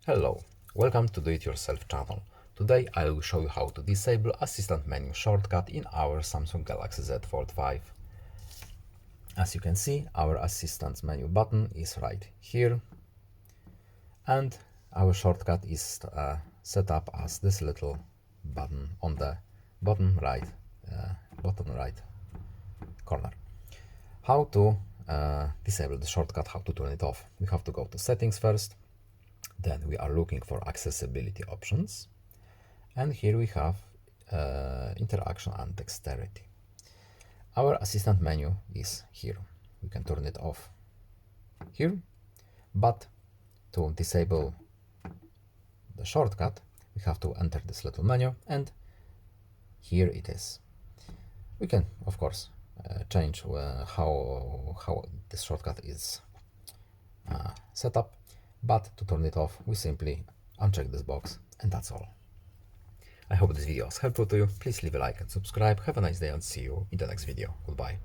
Hello, welcome to Do-It-Yourself channel. Today I will show you how to disable assistant menu shortcut in our Samsung Galaxy Z Fold5. As you can see, our assistant menu button is right here, and our shortcut is set up as this little button on the bottom right corner. How to disable the shortcut, how to turn it off. We have to go to settings first. Then we are looking for accessibility options, and here we have interaction and dexterity. Our assistant menu is here. We can turn it off here, but to disable the shortcut we have to enter this little menu, and here it is. We can of course change how this shortcut is set up, but to turn it off we simply uncheck this box, and that's all. I hope this video was helpful to you. Please leave a like and subscribe. Have a nice day and see you in the next video. Goodbye.